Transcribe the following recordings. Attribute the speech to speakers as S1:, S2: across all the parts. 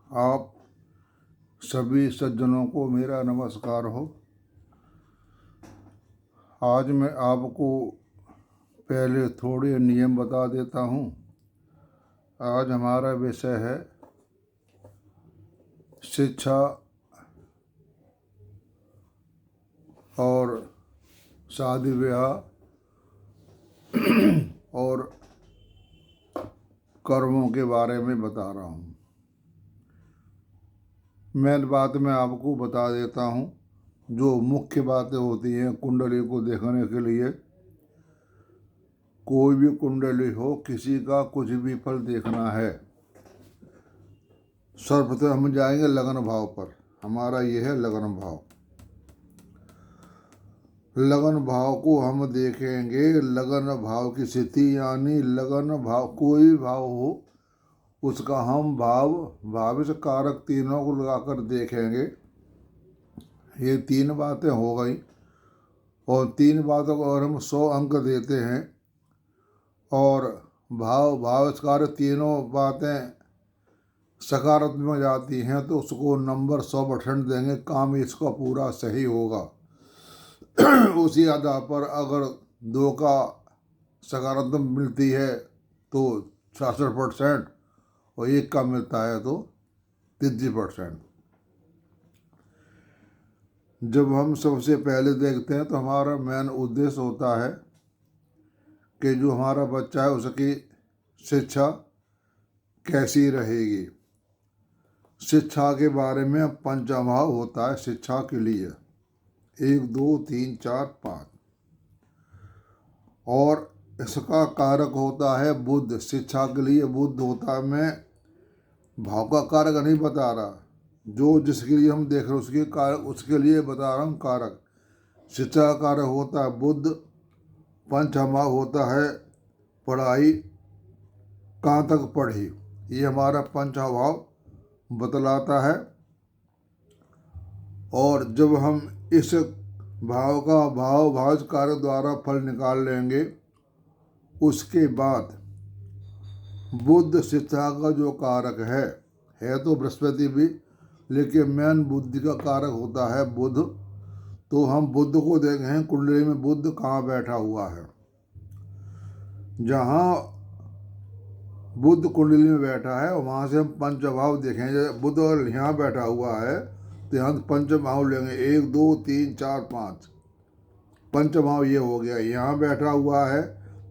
S1: आप सभी सज्जनों को मेरा नमस्कार हो। आज मैं आपको पहले थोड़े नियम बता देता हूँ। आज हमारा विषय है शिक्षा और शादी ब्याह और कर्मों के बारे में बता रहा हूँ। मेन बात मैं आपको बता देता हूँ। जो मुख्य बातें होती हैं कुंडली को देखने के लिए, कोई भी कुंडली हो, किसी का कुछ भी फल देखना है, सर्वप्रथम हम जाएंगे लगन भाव पर। हमारा ये है लगन भाव। लगन भाव को हम देखेंगे। लगन भाव की स्थिति यानी लगन भाव, कोई भाव हो उसका हम भावित कारक तीनों को लगाकर देखेंगे। ये तीन बातें हो गई और तीन बातों को अगर हम 100 अंक देते हैं और भावित कारक तीनों बातें सकारात्मक जाती हैं तो उसको नंबर 100% देंगे। काम इसका पूरा सही होगा। उसी आधार पर अगर 2 का सकारात्मक मिलती है तो 66% और 1 का मिलता है तो 33%। जब हम सबसे पहले देखते हैं तो हमारा मेन उद्देश्य होता है कि जो हमारा बच्चा है उसकी शिक्षा कैसी रहेगी। शिक्षा के बारे में पंचभाव होता है शिक्षा के लिए, 1 2 3 4 5, और इसका कारक होता है बुद्ध। शिक्षा के लिए बुद्ध होता है। मैं भाव का कारक नहीं बता रहा, जो जिसके लिए हम देख रहे हैं उसके कारक, उसके लिए बता रहा हूँ कारक। शिक्षा का कारक होता है बुद्ध। पंचभाव होता है पढ़ाई, कहाँ तक पढ़ी, ये हमारा पंचभाव बतलाता है। और जब हम इस भाव का भावित कारक द्वारा फल निकाल लेंगे, उसके बाद बुद्ध शिक्षा का जो कारक है तो बृहस्पति भी, लेकिन मेन बुद्धि का कारक होता है बुध। तो हम बुद्ध को देखें कुंडली में बुद्ध कहाँ बैठा हुआ है। जहाँ बुद्ध कुंडली में बैठा है वहाँ से हम पंचभाव देखेंगे। बुद्ध अगर यहाँ बैठा हुआ है तो यहाँ पंचभाव लेंगे, 1 2 3 4 5। पंचभाव ये हो गया। यहाँ बैठा हुआ है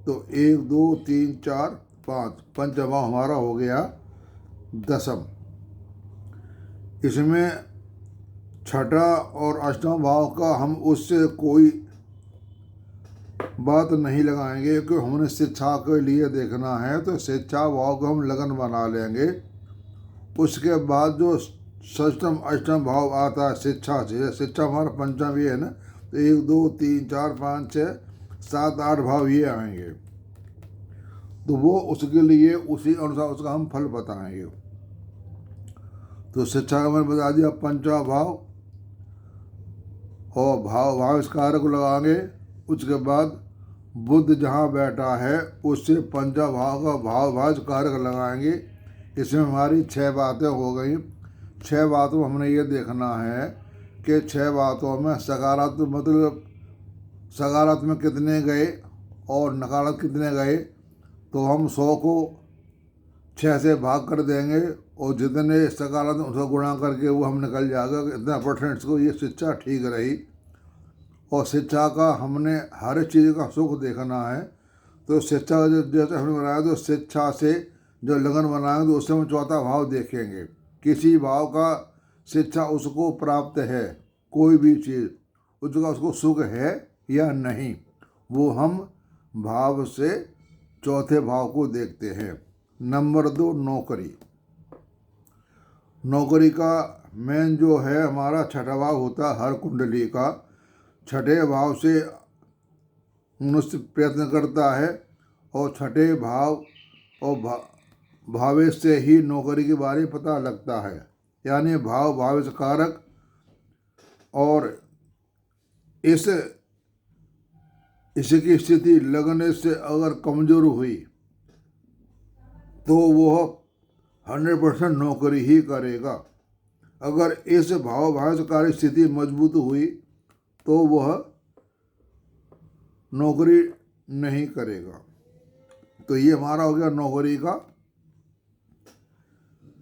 S1: तो 1 2 3 4 5, पंचभाव हमारा हो गया 10म। इसमें छठा और अष्टम भाव का हम उससे कोई बात नहीं लगाएंगे कि हमने शिक्षा के लिए देखना है तो शिक्षा भाव को हम लगन बना लेंगे। उसके बाद जो षष्टम अष्टम भाव आता है शिक्षा से, शिक्षा हमारा पंचम ये है ना, तो 1 2 3 4 5 6 7 8 भाव ये आएंगे। तो वो उसके लिए उसी अनुसार उसका हम फल बताएंगे। तो शिक्षा का मैंने बता दिया पंचवा भाव, और भाव इस कारक को लगाएंगे। उसके बाद बुद्ध जहाँ बैठा है उससे पंचवा भाव का भाव कारक लगाएंगे। इसमें हमारी 6 बातें हो गई। 6 बातों में हमने ये देखना है कि 6 बातों में सकारात्मक मतलब सकारात्मक कितने गए और नकारात्मक कितने गए। तो हम 100 को 6 से भाग कर देंगे और जितने सकारात्मक उसको गुणा करके वो हम निकल जाएगा कि इतना % को ये शिक्षा ठीक रही। और शिक्षा का हमने हर चीज़ का सुख देखना है। तो शिक्षा का जैसे हमने बनाया तो शिक्षा से जो लगन बनाएंगे तो उससे हम चौथा भाव देखेंगे। किसी भाव का शिक्षा उसको प्राप्त है, कोई भी चीज़ उसका उसको सुख है या नहीं, वो हम भाव से चौथे भाव को देखते हैं। नंबर 2 नौकरी। नौकरी का मेन जो है हमारा छठा भाव होता है हर कुंडली का। छठे भाव से मनुष्य प्रयत्न करता है और छठे भाव और भावेश से ही नौकरी के बारे में पता लगता है। यानी भावेश कारक। और इसकी स्थिति लगने से अगर कमजोर हुई तो वह 100% नौकरी ही करेगा। अगर इस भावभाजकारी स्थिति मजबूत हुई तो वह नौकरी नहीं करेगा। तो ये हमारा हो गया नौकरी का।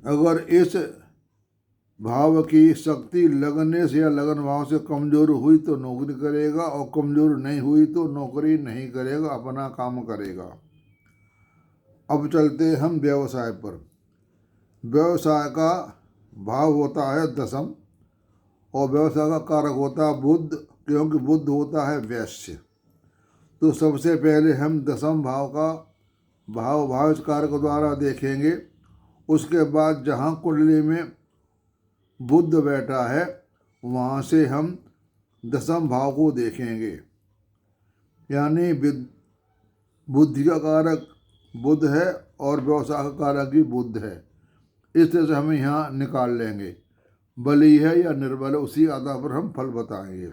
S1: अगर इस भाव की शक्ति लगने से या लगन भाव से कमजोर हुई तो नौकरी करेगा, और कमजोर नहीं हुई तो नौकरी नहीं करेगा, अपना काम करेगा। अब चलते हम व्यवसाय पर। व्यवसाय का भाव होता है दशम, और व्यवसाय का कारक होता है बुध, क्योंकि बुध होता है वैश्य। तो सबसे पहले हम दशम भाव का भाव कारक द्वारा देखेंगे। उसके बाद जहाँ कुंडली में बुध बैठा है वहाँ से हम दशम भाव को देखेंगे। यानी बुद्धि का कारक बुध है और व्यवसाय का कारक भी बुध है। इस तरह से हम यहाँ निकाल लेंगे बली है या निर्बल है, उसी आधार पर हम फल बताएंगे।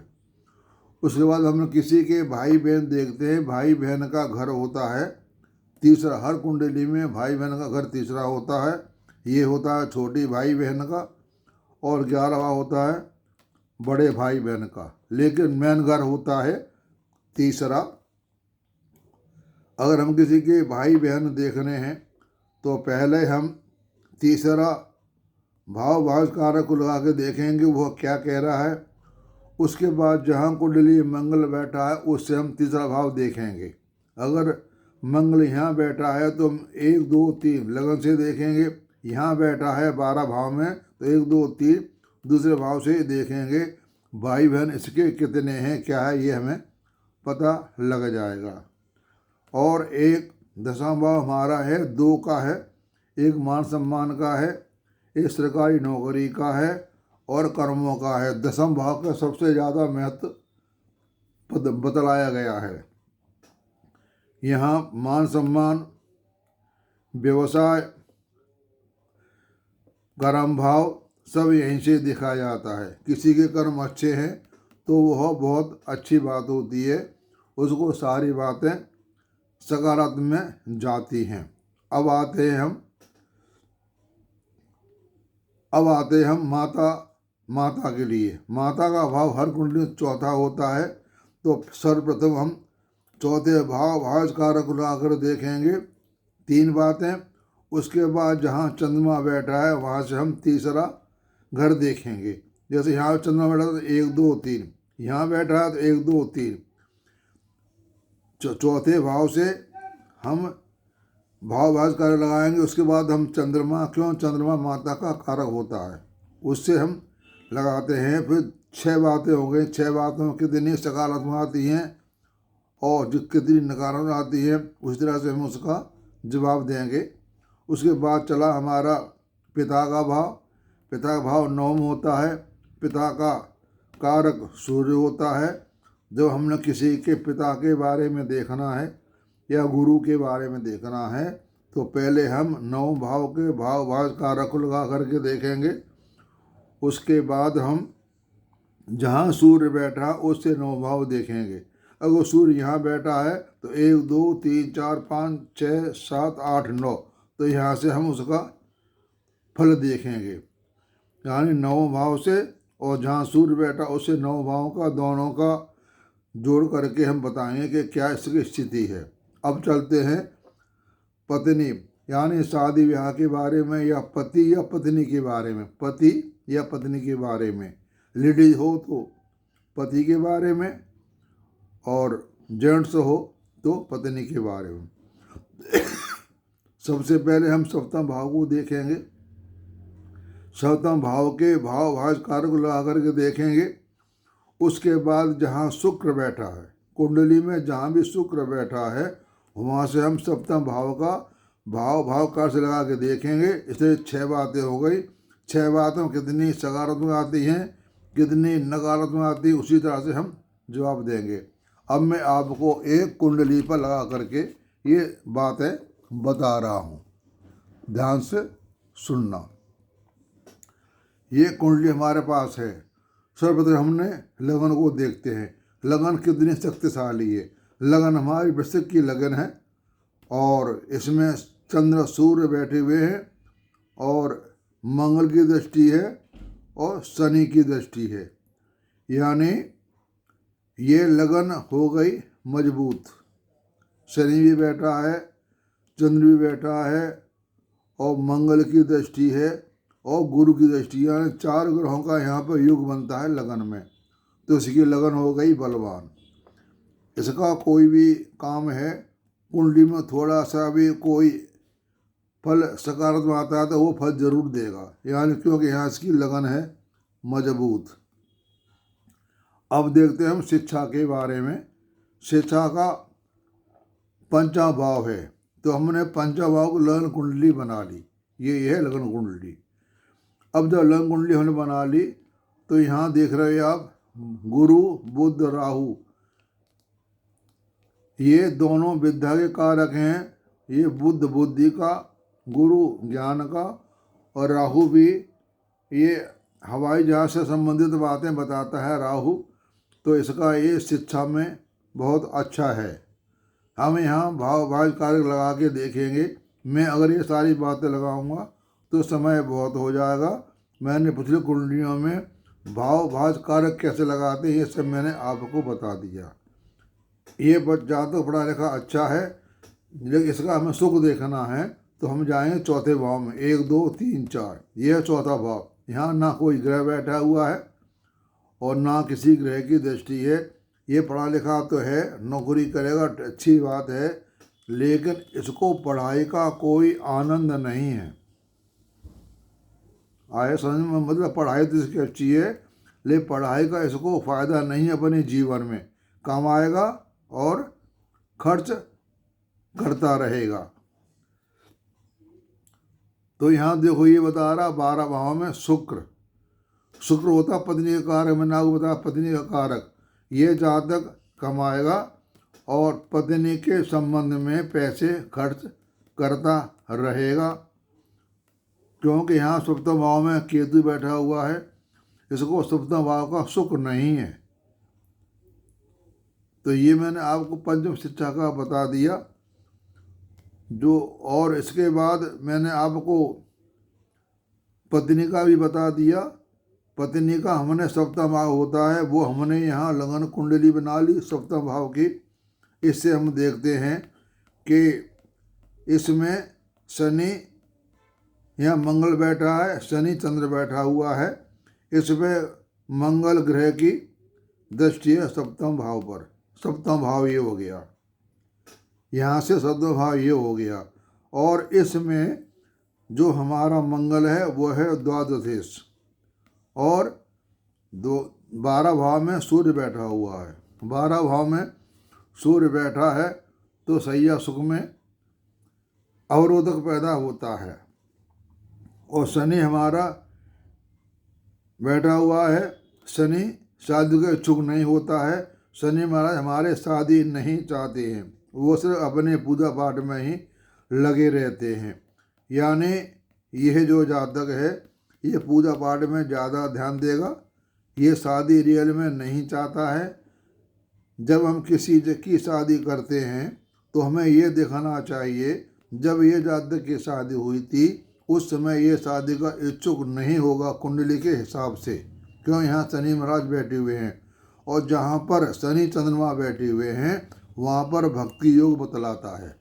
S1: उसके बाद हम किसी के भाई बहन देखते हैं। भाई बहन का घर होता है तीसरा। हर कुंडली में भाई बहन का घर तीसरा होता है। ये होता है छोटी भाई बहन का, और 11वां होता है बड़े भाई बहन का। लेकिन मेन घर होता है तीसरा। अगर हम किसी के भाई बहन देखने हैं तो पहले हम तीसरा भाव कारक को लगा के देखेंगे वह क्या कह रहा है। उसके बाद जहाँ कुंडली मंगल बैठा है उससे हम तीसरा भाव देखेंगे। अगर मंगल यहाँ बैठा है तो हम 1 2 3 लगन से देखेंगे। यहाँ बैठा है 12 भाव में तो 1 2 3 दूसरे भाव से देखेंगे। भाई बहन इसके कितने हैं क्या है ये हमें पता लग जाएगा। और एक दशम भाव हमारा है 2 का है, एक मान सम्मान का है, एक सरकारी नौकरी का है और कर्मों का है। दशम भाव का सबसे ज़्यादा महत्व बतलाया गया है। यहाँ मान सम्मान, व्यवसाय, कर्म भाव सब यहीं से दिखाया जाता है। किसी के कर्म अच्छे हैं तो वह बहुत अच्छी बात होती है, उसको सारी बातें सकारात्मक में जाती हैं। अब आते हम माता के लिए। माता का भाव हर कुंडली में चौथा होता है। तो सर्वप्रथम हम चौथे भाव कारक को लाकर देखेंगे 3 बातें। उसके बाद जहाँ चंद्रमा बैठा है वहाँ से हम तीसरा घर देखेंगे। जैसे यहाँ चंद्रमा बैठा है तो 1 2 3, यहाँ बैठा है तो 1 2 3। चौथे भाव से हम भाव कारक लगाएंगे। उसके बाद हम चंद्रमा माता का कारक होता है, उससे हम लगाते हैं। फिर 6 बातें हो गई। 6 बातों में कितनी सकारात्मक आती हैं और जो कितनी नकारात्मक आती है उस तरह से हम उसका जवाब देंगे। उसके बाद चला हमारा पिता का भाव। पिता का भाव 9 होता है। पिता का कारक सूर्य होता है। जब हमने किसी के पिता के बारे में देखना है या गुरु के बारे में देखना है तो पहले हम 9 भाव के भाव कारक को लगा करके देखेंगे। उसके बाद हम जहाँ सूर्य बैठा उससे 9 भाव देखेंगे। अगर सूर्य यहाँ बैठा है तो 1 2 3 4 5 6 7 8 9, तो यहाँ से हम उसका फल देखेंगे। यानी 9 भाव से और जहाँ सूर्य बैठा उससे 9 भाव का दोनों का जोड़ करके हम बताएंगे कि क्या इसकी स्थिति है। अब चलते हैं पत्नी यानी शादी ब्याह के बारे में, या पति या पत्नी के बारे में। पति या पत्नी के बारे में, लेडीज हो तो पति के बारे में और जेंट्स हो तो पत्नी के बारे में। सबसे पहले हम सप्तम भाव को देखेंगे। सप्तम भाव के भाव कारक लगा करके देखेंगे। उसके बाद जहाँ शुक्र बैठा है कुंडली में, जहाँ भी शुक्र बैठा है वहाँ से हम सप्तम भाव का भाव कार से लगा के देखेंगे। इससे 6 बातें हो गई। 6 बातों कितनी सकारात्मक आती हैं कितनी नकारात्मक आती है उसी तरह से हम जवाब देंगे। अब मैं आपको एक कुंडली पर लगा करके ये बातें बता रहा हूँ, ध्यान से सुनना। ये कुंडली हमारे पास है। सर्वप्रथम हमने लगन को देखते हैं। लगन कितनी शक्तिशाली है। लगन हमारी वृश्चिक की लगन है और इसमें चंद्र सूर्य बैठे हुए हैं और मंगल की दृष्टि है और शनि की दृष्टि है, यानी ये लगन हो गई मजबूत। शनि भी बैठा है, चंद्र भी बैठा है और मंगल की दृष्टि है और गुरु की दृष्टि, यानी 4 ग्रहों का यहाँ पर युग बनता है लगन में, तो इसकी लगन हो गई बलवान। इसका कोई भी काम है, कुंडली में थोड़ा सा भी कोई फल सकारात्मक आता है तो वो फल जरूर देगा, यानी क्योंकि यहाँ इसकी लगन है मजबूत। अब देखते हैं हम शिक्षा के बारे में। शिक्षा का 5वां भाव है, तो हमने 5वां भाव को लगन कुंडली बना ली, ये है लगन कुंडली। अब जब लगन कुंडली हमने बना ली तो यहाँ देख रहे हैं आप, गुरु बुध राहु ये दोनों विद्या के कारक हैं। ये बुध बुद्धि का, गुरु ज्ञान का और राहु भी ये हवाई जहाज से संबंधित बातें बताता है राहु, तो इसका ये शिक्षा में बहुत अच्छा है। हम यहाँ भाव भाव कारक लगा के देखेंगे। मैं अगर ये सारी बातें लगाऊंगा तो समय बहुत हो जाएगा। मैंने पिछली कुंडलियों में भाव भाव कारक कैसे लगाते हैं ये सब मैंने आपको बता दिया। ये जहाँ तक पढ़ा लिखा अच्छा है, लेकिन इसका हमें सुख देखना है तो हम जाएंगे 4थे भाव में। 1 2 3 4 ये है 4था भाव। यहाँ ना कोई ग्रह बैठा हुआ है और ना किसी ग्रह की दृष्टि है। ये पढ़ा लिखा तो है, नौकरी करेगा, अच्छी बात है, लेकिन इसको पढ़ाई का कोई आनंद नहीं है। आए समझ में? मतलब पढ़ाई तो इसकी अच्छी है, लेकिन पढ़ाई का इसको फ़ायदा नहीं है अपने जीवन में। कमाएगा और खर्च करता रहेगा। तो यहाँ देखो ये बता रहा 12 भाव में शुक्र होता पत्नी का कारक। मैंने आपको बताया पत्नी का कारक। ये जातक कमाएगा और पत्नी के संबंध में पैसे खर्च करता रहेगा, क्योंकि यहाँ सप्तम भाव में केतु बैठा हुआ है। इसको सप्तम भाव का सुख नहीं है। तो ये मैंने आपको पंचम शिक्षा का बता दिया जो, और इसके बाद मैंने आपको पत्नी का भी बता दिया। पत्नी का हमने सप्तम भाव होता है, वो हमने यहाँ लगन कुंडली बना ली सप्तम भाव की। इससे हम देखते हैं कि इसमें शनि, यहाँ मंगल बैठा है, शनि चंद्र बैठा हुआ है। इसमें मंगल ग्रह की दृष्टि है सप्तम भाव पर। सप्तम भाव ये हो गया, यहाँ से सप्तम भाव ये हो गया। और इसमें जो हमारा मंगल है वो है द्वादशेश, और 12 भाव में सूर्य बैठा हुआ है। 12 भाव में सूर्य बैठा है तो सैया सुख में अवरोधक पैदा होता है। और शनि हमारा बैठा हुआ है, शनि शादी के इच्छुक नहीं होता है। शनि महाराज हमारे शादी नहीं चाहते हैं, वो सिर्फ अपने पूजा पाठ में ही लगे रहते हैं। यानी यह जो जातक है ये पूजा पाठ में ज़्यादा ध्यान देगा, ये शादी रियल में नहीं चाहता है। जब हम किसी की शादी करते हैं तो हमें ये दिखाना चाहिए, जब ये जातक की शादी हुई थी उस समय ये शादी का इच्छुक नहीं होगा कुंडली के हिसाब से, क्यों यहाँ शनि महाराज बैठे हुए हैं। और जहाँ पर शनि चंद्रमा बैठे हुए हैं वहाँ पर भक्ति योग बतलाता है।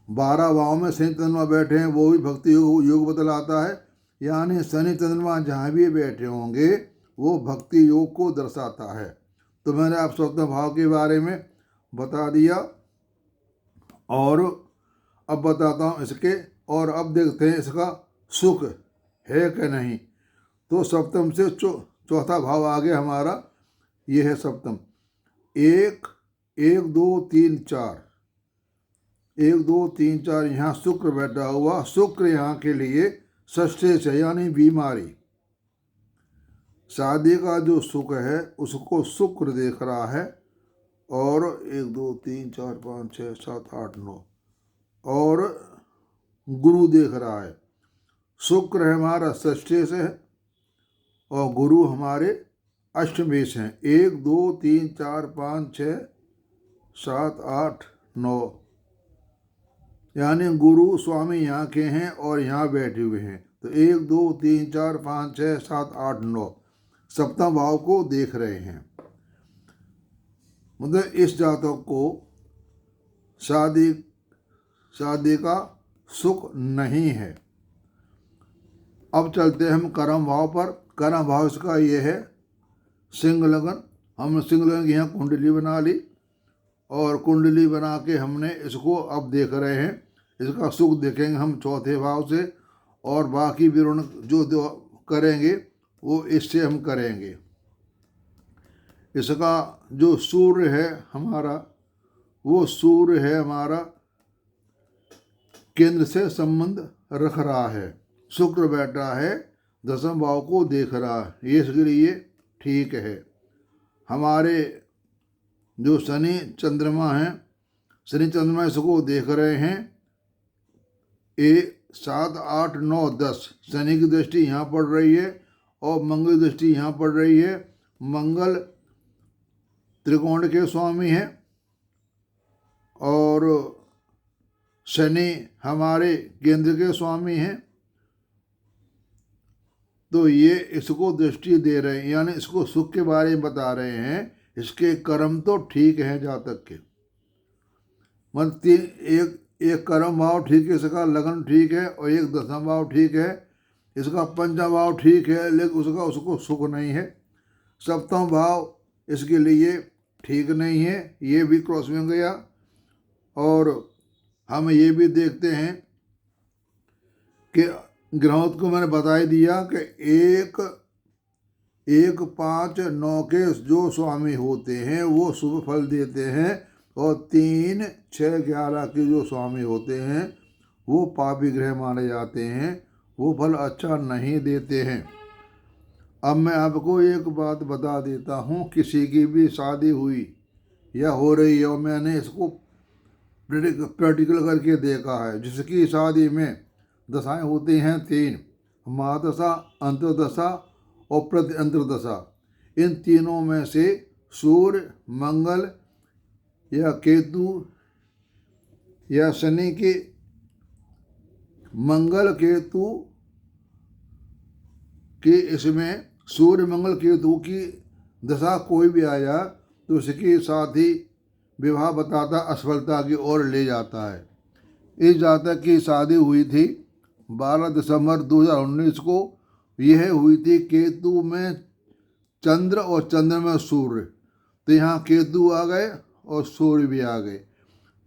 S1: 12 भाव में शनि चंद्रमा बैठे हैं वो भी भक्ति योग बतलाता है। यानी शनि चंद्रमा जहाँ भी बैठे होंगे वो भक्ति योग को दर्शाता है। तो मैंने आप सप्तम भाव के बारे में बता दिया, और अब बताता हूँ इसके, और अब देखते हैं इसका सुख है कि नहीं। तो सप्तम से चौथा भाव आ गया हमारा, ये है सप्तम। 1 2 3 4 1 2 3 4 यहाँ शुक्र बैठा हुआ। शुक्र यहाँ के लिए षष्ठे से, यानी बीमारी। शादी का जो सुख है उसको शुक्र देख रहा है। और 1 2 3 4 5 6 7 8 9 और गुरु देख रहा है। शुक्र है हमारा षष्ठे से है और गुरु हमारे अष्टमे से हैं। 1 2 3 4 5 6 7 8 9 यानी गुरु स्वामी यहाँ के हैं और यहाँ बैठे हुए हैं। तो 1 2 3 4 5 6 7 8 9 सप्तम भाव को देख रहे हैं। मतलब इस जातक को शादी का सुख नहीं है। अब चलते हैं हम कर्म भाव पर। कर्म भाव इसका ये है सिंह लगन। हमने सिंह लगन की यहाँ कुंडली बना ली और कुंडली बना के हमने इसको अब देख रहे हैं। इसका सुख देखेंगे हम चौथे भाव से और बाकी विवरण जो करेंगे वो इससे हम करेंगे। इसका जो सूर्य है हमारा, वो सूर्य है हमारा केंद्र से संबंध रख रहा है। शुक्र बैठा है दसम भाव को देख रहा है, ये इसके लिए ठीक है। हमारे जो शनि चंद्रमा हैं, शनि चंद्रमा इसको देख रहे हैं। 7 8 9 10 शनि की दृष्टि यहाँ पड़ रही है और मंगल की दृष्टि यहाँ पड़ रही है। मंगल त्रिकोण के स्वामी हैं और शनि हमारे केंद्र के स्वामी हैं। तो ये इसको दृष्टि दे रहे हैं, यानी इसको सुख के बारे में बता रहे हैं। इसके कर्म तो ठीक हैं जातक के, मतलब एक कर्म भाव ठीक है, इसका लगन ठीक है और एक दसम भाव ठीक है। इसका पंचम भाव ठीक है लेकिन उसको सुख नहीं है। सप्तम भाव इसके लिए ठीक नहीं है, ये भी क्रॉस में गया। और हम ये भी देखते हैं कि ग्रहों को मैंने बता ही दिया कि 1 5 9 के जो स्वामी होते हैं वो शुभ फल देते हैं और 3 6 11 के जो स्वामी होते हैं वो पापी ग्रह माने जाते हैं, वो फल अच्छा नहीं देते हैं। अब मैं आपको एक बात बता देता हूँ, किसी की भी शादी हुई या हो रही है और मैंने इसको प्रैक्टिकल करके देखा है, जिसकी शादी में दशाएं होती हैं 3, महादशा, अंतर्दशा और प्रत्यंतर्दशा। इन तीनों में से सूर्य, मंगल या केतु या शनि के, मंगल केतु के इसमें सूर्य मंगल केतु की दशा कोई भी आया तो उसके साथ ही विवाह बताता असफलता की ओर ले जाता है। इस जातक की शादी हुई थी 12 दिसंबर 2019 को। यह हुई थी केतु में चंद्र और चंद्र में सूर्य, तो यहाँ केतु आ गए और सूर्य भी आ गए।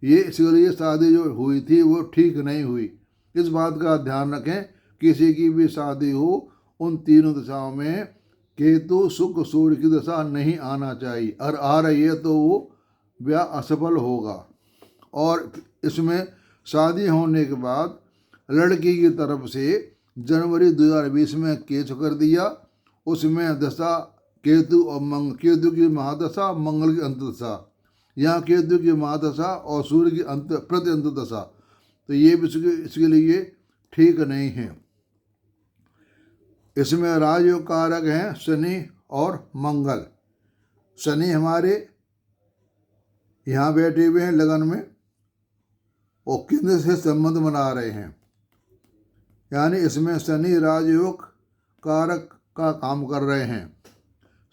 S1: ये इसलिए शादी जो हुई थी वो ठीक नहीं हुई। इस बात का ध्यान रखें, किसी की भी शादी हो उन तीनों दशाओं में केतु शुक्र सूर्य की दशा नहीं आना चाहिए, और आ रही है तो वो ब्याह असफल होगा। और इसमें शादी होने के बाद लड़की की तरफ से जनवरी 2020 में केस कर दिया, उसमें दशा केतु और केतु की महादशा, मंगल की अंतदशा। यहाँ केतु की महादशा और सूर्य की प्रत्यंत दशा, तो ये भी इसके लिए ठीक नहीं है। इसमें राजयोग कारक हैं शनि और मंगल। शनि हमारे यहाँ बैठे हुए हैं लगन में और केंद्र से संबंध बना रहे हैं, यानी इसमें शनि राजयोग कारक का काम कर रहे हैं।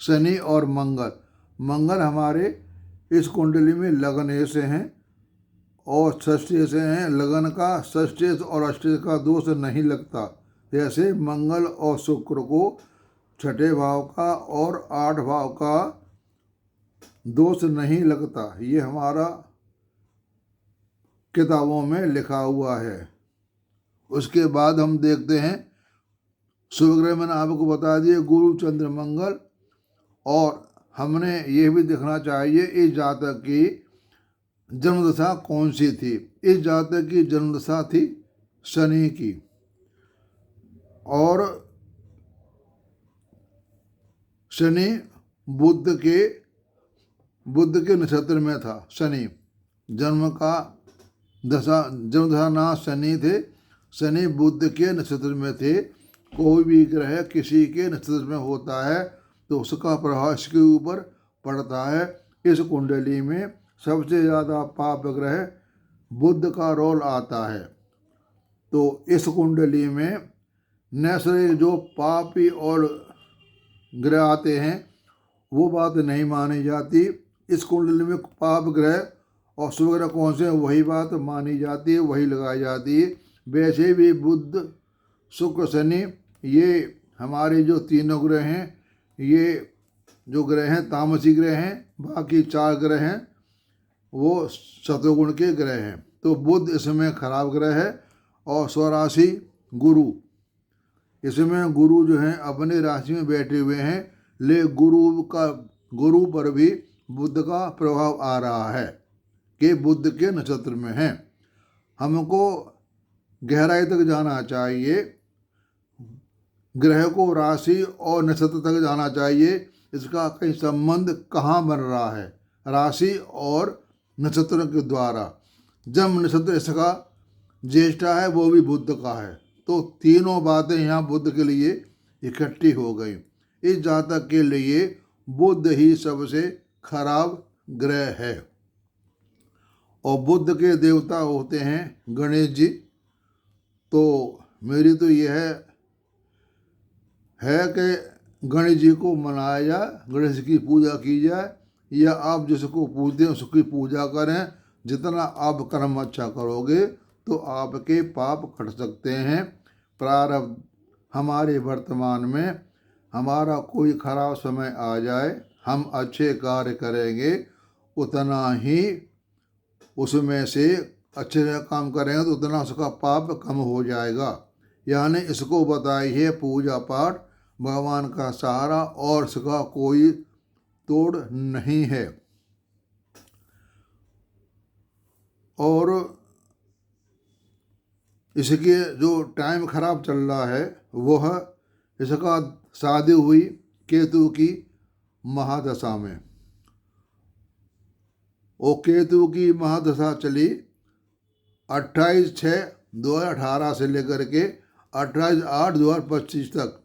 S1: शनि और मंगल हमारे इस कुंडली में लगन से हैं और षष्ठी से हैं। लगन का षष्ठी और अष्टमी का दोष नहीं लगता, जैसे मंगल और शुक्र को 6ठे भाव का और 8 भाव का दोष नहीं लगता। ये हमारा किताबों में लिखा हुआ है। उसके बाद हम देखते हैं शुभ ग्रह मैंने आपको बता दिए गुरु चंद्र मंगल, और हमने ये भी देखना चाहिए इस जातक की जन्मदशा कौन सी थी। इस जातक की जन्मदशा थी शनि की, और शनि बुध के नक्षत्र में था। शनि जन्म दशा ना शनि थे, शनि बुध के नक्षत्र में थे। कोई भी ग्रह किसी के नक्षत्र में होता है तो उसका प्रभाव इसके ऊपर पड़ता है। इस कुंडली में सबसे ज़्यादा पाप ग्रह बुध का रोल आता है। तो इस कुंडली में नैसर्गिक जो पापी और ग्रह आते हैं वो बात नहीं मानी जाती। इस कुंडली में पाप ग्रह और शुभ ग्रह कौन से हैं वही बात मानी जाती है, वही लगाई जाती है। वैसे भी बुध शुक्र शनि ये हमारे जो तीनों ग्रह हैं, ये जो ग्रह हैं तामसी ग्रह हैं, बाकी 4 ग्रह हैं वो सतोगुण के ग्रह हैं। तो बुध इसमें खराब ग्रह है। और स्वराशि गुरु, इसमें गुरु जो हैं अपने राशि में बैठे हुए हैं, ले गुरु पर भी बुध का प्रभाव आ रहा है कि बुध के नक्षत्र में हैं। हमको गहराई तक जाना चाहिए, ग्रह को राशि और नक्षत्र तक जाना चाहिए, इसका कहीं संबंध कहाँ बन रहा है राशि और नक्षत्र के द्वारा। जन्म नक्षत्र इसका ज्येष्ठा है, वो भी बुध का है। तो तीनों बातें यहाँ बुध के लिए इकट्ठी हो गई। इस जातक के लिए बुध ही सबसे खराब ग्रह है। और बुध के देवता होते हैं गणेश जी। तो मेरी तो यह है कि गणेश जी को मनाया जाए, गणेश की पूजा की जाए, या आप जिसको पूजते हैं उसकी पूजा करें। जितना आप कर्म अच्छा करोगे तो आपके पाप कट सकते हैं। प्रारब्ध हमारे वर्तमान में हमारा कोई खराब समय आ जाए, हम अच्छे कार्य करेंगे उतना ही उसमें से अच्छे काम करेंगे तो उतना उसका पाप कम हो जाएगा। यानी इसको बताइए पूजा पाठ भगवान का सहारा और इसका कोई तोड़ नहीं है। और इसके जो टाइम खराब चल रहा है वह इसका शादी हुई केतु की महादशा में। और केतु की महादशा चली 28/6/2018 से लेकर के 28/8/2025 तक।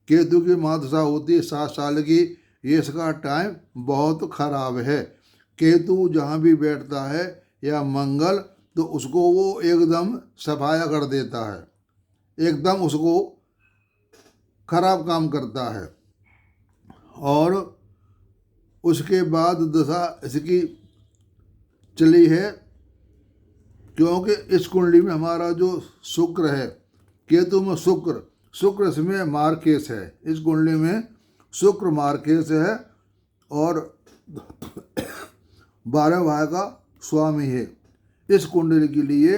S1: केतु की महादशा होती है 7 साल की। ये इसका टाइम बहुत खराब है। केतु जहाँ भी बैठता है या मंगल, तो उसको वो एकदम सफाया कर देता है, एकदम उसको खराब काम करता है। और उसके बाद दशा इसकी चली है, क्योंकि इस कुंडली में हमारा जो शुक्र है, केतु में शुक्र इसमें मार्केश है। इस कुंडली में शुक्र मार्केश है और 12 भाव का स्वामी है। इस कुंडली के लिए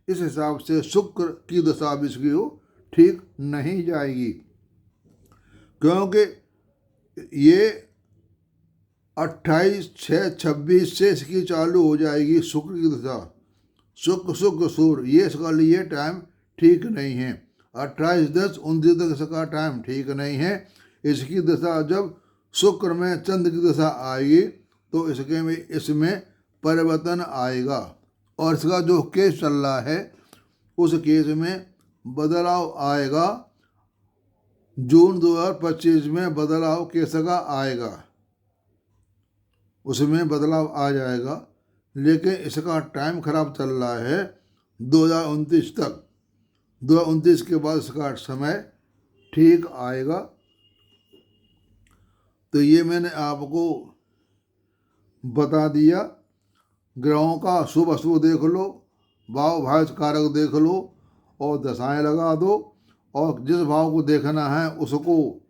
S1: इस हिसाब से शुक्र की दशा भी इसकी ठीक नहीं जाएगी, क्योंकि ये 28/6/26 से इसकी चालू हो जाएगी शुक्र की दशा। शुक्र सूर्य ये इसका लिए टाइम ठीक नहीं है। 28/10/29 तक इसका टाइम ठीक नहीं है। इसकी दशा जब शुक्र में चंद्र की दशा आएगी तो इसमें परिवर्तन आएगा। और इसका जो केस चल रहा है उस केस में बदलाव आएगा। जून 2025 में बदलाव केस का आएगा, उसमें बदलाव आ जाएगा। लेकिन इसका टाइम खराब चल रहा है 2029 तक। 2029 के बाद इसका समय ठीक आएगा। तो ये मैंने आपको बता दिया। ग्रहों का शुभ अशुभ देख लो, भाव भाव कारक देख लो और दशाएं लगा दो। और जिस भाव को देखना है उसको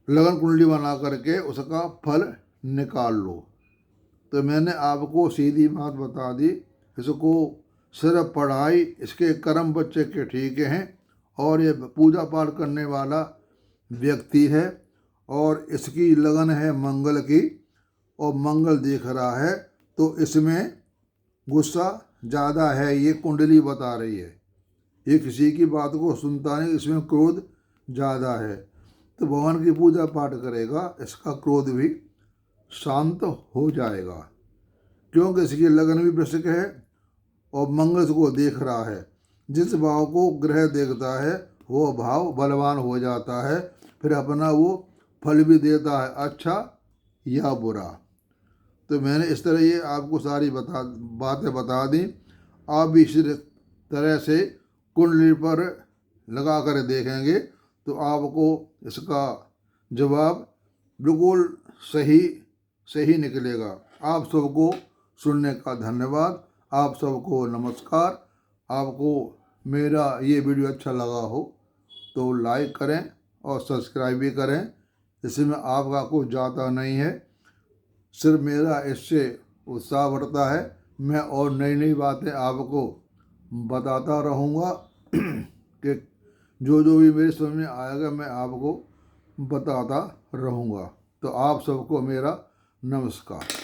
S1: लगन कुंडली बना करके उसका फल निकाल लो। तो मैंने आपको सीधी बात बता दी। इसको सिर्फ पढ़ाई, इसके कर्म बच्चे के ठीक हैं और ये पूजा पाठ करने वाला व्यक्ति है और इसकी लगन है मंगल की और मंगल देख रहा है, तो इसमें गुस्सा ज़्यादा है, ये कुंडली बता रही है। ये किसी की बात को सुनता नहीं, इसमें क्रोध ज़्यादा है। तो भगवान की पूजा पाठ करेगा, इसका क्रोध भी शांत हो जाएगा, क्योंकि इसकी लगन भी वृश्चिक है और मंगल को देख रहा है। जिस भाव को ग्रह देखता है वो भाव बलवान हो जाता है, फिर अपना वो फल भी देता है, अच्छा या बुरा। तो मैंने इस तरह ये आपको सारी बातें बता दी। आप भी इसी तरह से कुंडली पर लगा कर देखेंगे तो आपको इसका जवाब बिल्कुल सही सही निकलेगा। आप सबको सुनने का धन्यवाद। आप सबको नमस्कार। आपको मेरा ये वीडियो अच्छा लगा हो तो लाइक करें और सब्सक्राइब भी करें। इसमें आपका कुछ जाता नहीं है, सिर्फ मेरा इससे उत्साह बढ़ता है। मैं और नई नई बातें आपको बताता रहूँगा कि जो जो भी मेरे समझ में आएगा मैं आपको बताता रहूँगा। तो आप सबको मेरा नमस्कार।